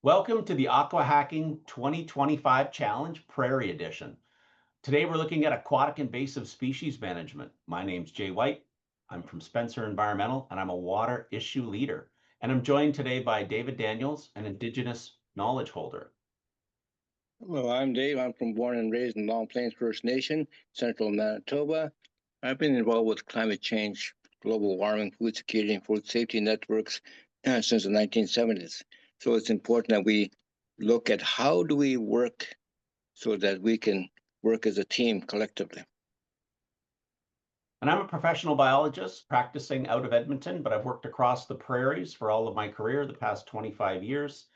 Welcome to the AquaHacking 2025 Challenge Prairie Edition. Today we're looking at aquatic invasive species management. My name's Jay White. I'm from Spencer Environmental and I'm a water issue leader. And I'm joined today by David Daniels, an Indigenous knowledge holder. Hello, I'm Dave. I'm born and raised in Long Plains First Nation, central Manitoba. I've been involved with climate change, global warming, food security, and food safety networks since the 1970s. So it's important that we look at how do we work so that we can work as a team collectively. And I'm a professional biologist practicing out of Edmonton, but I've worked across the prairies for all of my career, the past 25 years.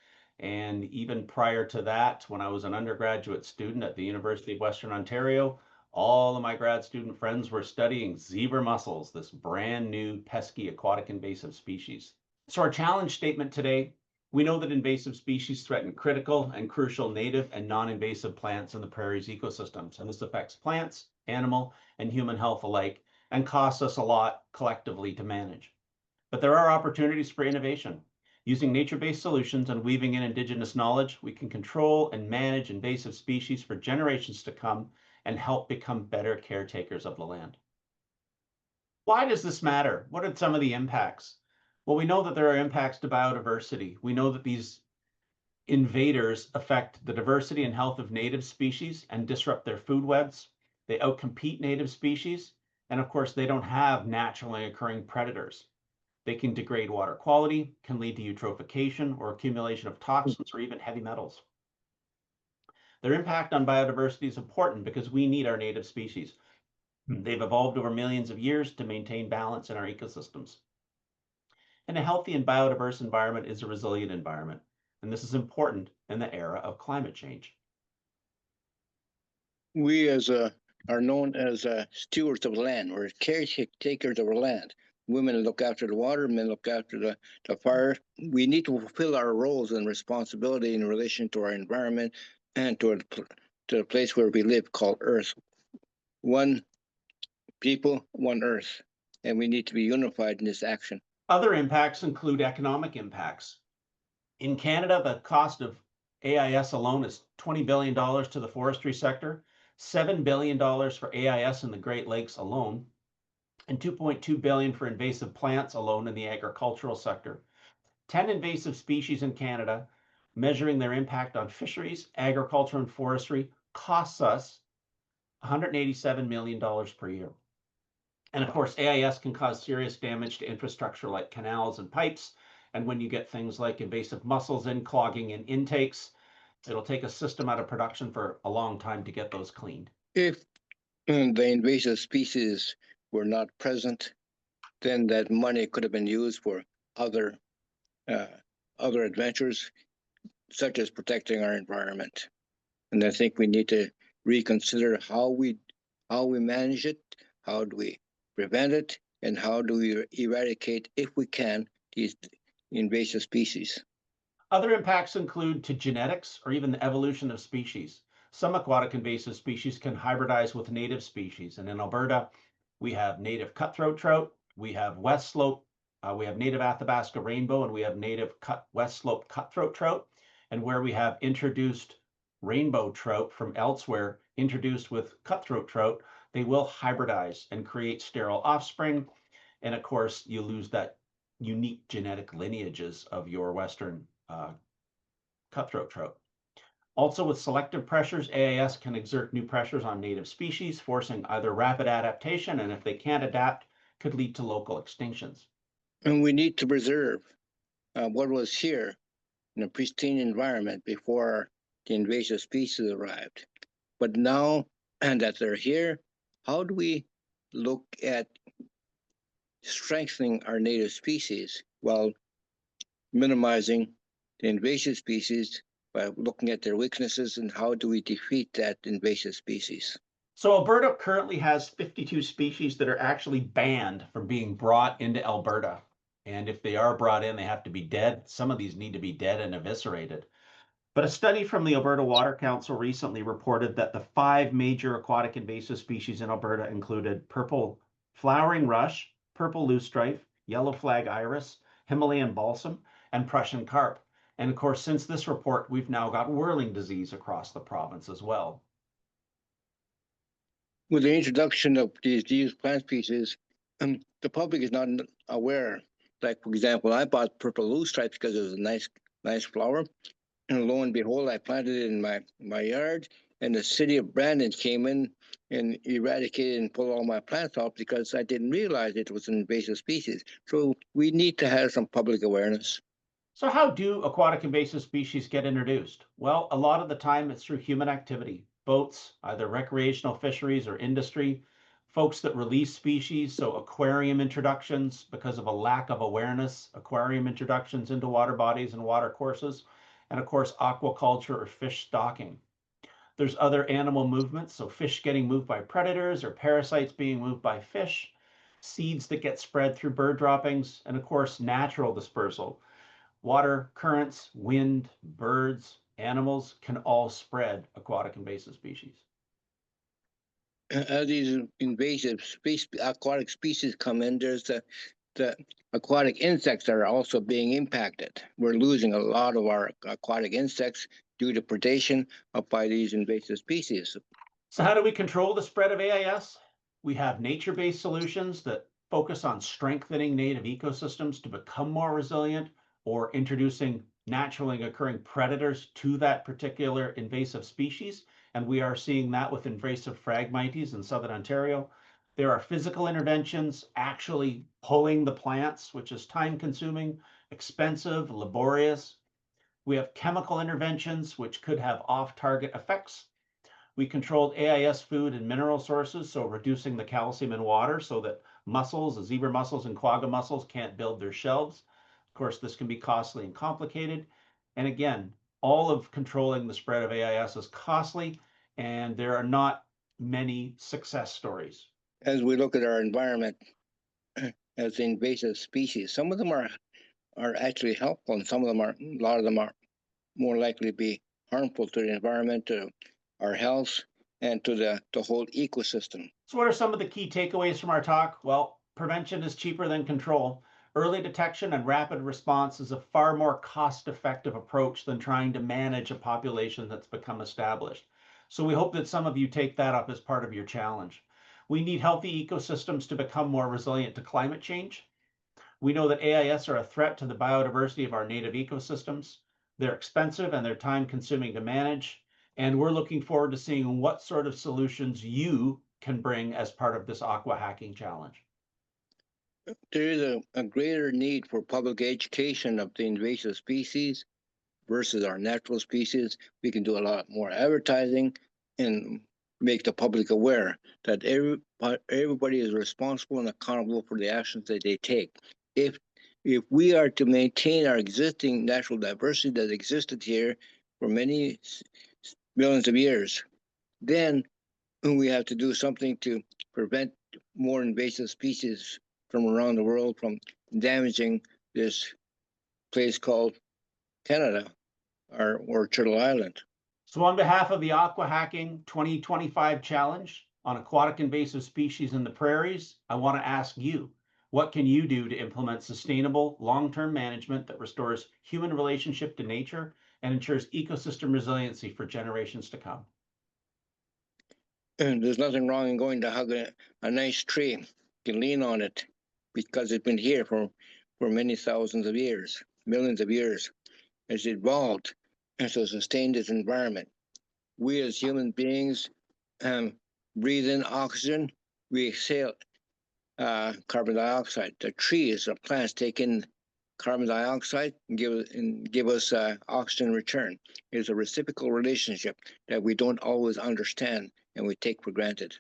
And even prior to that, when I was an undergraduate student at the University of Western Ontario, all of my grad student friends were studying zebra mussels, this brand new pesky aquatic invasive species. So our challenge statement today, we know that invasive species threaten critical and crucial native and non-invasive plants in the prairie's ecosystems. And this affects plants, animal, and human health alike, and costs us a lot collectively to manage. But there are opportunities for innovation. Using nature-based solutions and weaving in Indigenous knowledge, we can control and manage invasive species for generations to come and help become better caretakers of the land. Why does this matter? What are some of the impacts? Well, we know that there are impacts to biodiversity. We know that these invaders affect the diversity and health of native species and disrupt their food webs. They outcompete native species. And of course, they don't have naturally occurring predators. They can degrade water quality, can lead to eutrophication or accumulation of toxins or even heavy metals. Their impact on biodiversity is important because we need our native species. They've evolved over millions of years to maintain balance in our ecosystems. And a healthy and biodiverse environment is a resilient environment. And this is important in the era of climate change. We are known as stewards of land. We're caretakers of our land. Women look after the water, men look after the fire. We need to fulfill our roles and responsibility in relation to our environment and to the place where we live called Earth. One people, one Earth. And we need to be unified in this action. Other impacts include economic impacts. In Canada, the cost of AIS alone is $20 billion to the forestry sector, $7 billion for AIS in the Great Lakes alone, and $2.2 billion for invasive plants alone in the agricultural sector. 10 invasive species in Canada, measuring their impact on fisheries, agriculture, and forestry, costs us $187 million per year. And of course, AIS can cause serious damage to infrastructure like canals and pipes. And when you get things like invasive mussels in, clogging in intakes, it'll take a system out of production for a long time to get those cleaned. If the invasive species were not present, then that money could have been used for other adventures, such as protecting our environment. And I think we need to reconsider how we manage it, how do we prevent it, and how do we eradicate, if we can, these invasive species. Other impacts include to genetics or even the evolution of species. Some aquatic invasive species can hybridize with native species. And in Alberta, we have native cutthroat trout, we have west slope, we have native Athabasca rainbow, and we have native west slope cutthroat trout. And where we have introduced rainbow trout from elsewhere, introduced with cutthroat trout, they will hybridize and create sterile offspring. And of course, you lose that unique genetic lineages of your Western cutthroat trout. Also, with selective pressures, AIS can exert new pressures on native species, forcing either rapid adaptation, and if they can't adapt, could lead to local extinctions. And we need to preserve what was here in a pristine environment before the invasive species arrived. But now that they're here, how do we look at strengthening our native species while minimizing the invasive species by looking at their weaknesses, and how do we defeat that invasive species? So Alberta currently has 52 species that are actually banned from being brought into Alberta. And if they are brought in, they have to be dead. Some of these need to be dead and eviscerated. But a study from the Alberta Water Council recently reported that the 5 major aquatic invasive species in Alberta included purple flowering rush, purple loosestrife, yellow flag iris, Himalayan balsam, and Prussian carp. And of course, since this report, we've now got whirling disease across the province as well. With the introduction of these plant species, the public is not aware. Like, for example, I bought purple loosestrife because it was a nice flower. And lo and behold, I planted it in my yard, and the city of Brandon came in and eradicated and pulled all my plants off because I didn't realize it was an invasive species. So we need to have some public awareness. So how do aquatic invasive species get introduced? Well, a lot of the time it's through human activity, boats, either recreational fisheries or industry, folks that release species, so aquarium introductions because of a lack of awareness, aquarium introductions into water bodies and water courses, and of course, aquaculture or fish stocking. There's other animal movements, so fish getting moved by predators or parasites being moved by fish, seeds that get spread through bird droppings, and of course, natural dispersal. Water, currents, wind, birds, animals can all spread aquatic invasive species. As these invasive aquatic species come in, there's the aquatic insects that are also being impacted. We're losing a lot of our aquatic insects due to predation by these invasive species. So how do we control the spread of AIS? We have nature-based solutions that focus on strengthening native ecosystems to become more resilient or introducing naturally occurring predators to that particular invasive species. And we are seeing that with invasive Phragmites in Southern Ontario. There are physical interventions actually pulling the plants, which is time consuming, expensive, laborious. We have chemical interventions, which could have off-target effects. We controlled AIS food and mineral sources, so reducing the calcium in water so that mussels, the zebra mussels and quagga mussels can't build their shells. Of course, this can be costly and complicated. And again, all of controlling the spread of AIS is costly, and there are not many success stories. As we look at our environment as invasive species, some of them are actually helpful, and a lot of them are more likely to be harmful to the environment, to our health, and to the whole ecosystem. So what are some of the key takeaways from our talk? Well, prevention is cheaper than control. Early detection and rapid response is a far more cost-effective approach than trying to manage a population that's become established. So we hope that some of you take that up as part of your challenge. We need healthy ecosystems to become more resilient to climate change. We know that AIS are a threat to the biodiversity of our native ecosystems. They're expensive and they're time consuming to manage. And we're looking forward to seeing what sort of solutions you can bring as part of this aqua hacking challenge. There is a greater need for public education of the invasive species versus our natural species. We can do a lot more advertising and make the public aware that everybody is responsible and accountable for the actions that they take. If we are to maintain our existing natural diversity that existed here for many millions of years, then we have to do something to prevent more invasive species from around the world from damaging this place called Canada or Turtle Island. So on behalf of the Aqua Hacking 2025 Challenge on aquatic invasive species in the prairies, I want to ask you, what can you do to implement sustainable long-term management that restores human relationship to nature and ensures ecosystem resiliency for generations to come? And there's nothing wrong in going to hug a nice tree. You can lean on it because it's been here for many thousands of years, millions of years. It's evolved and to sustain this environment. We as human beings breathe in oxygen, we exhale carbon dioxide. The trees, the plants take in carbon dioxide and give us oxygen in return. It's a reciprocal relationship that we don't always understand and we take for granted.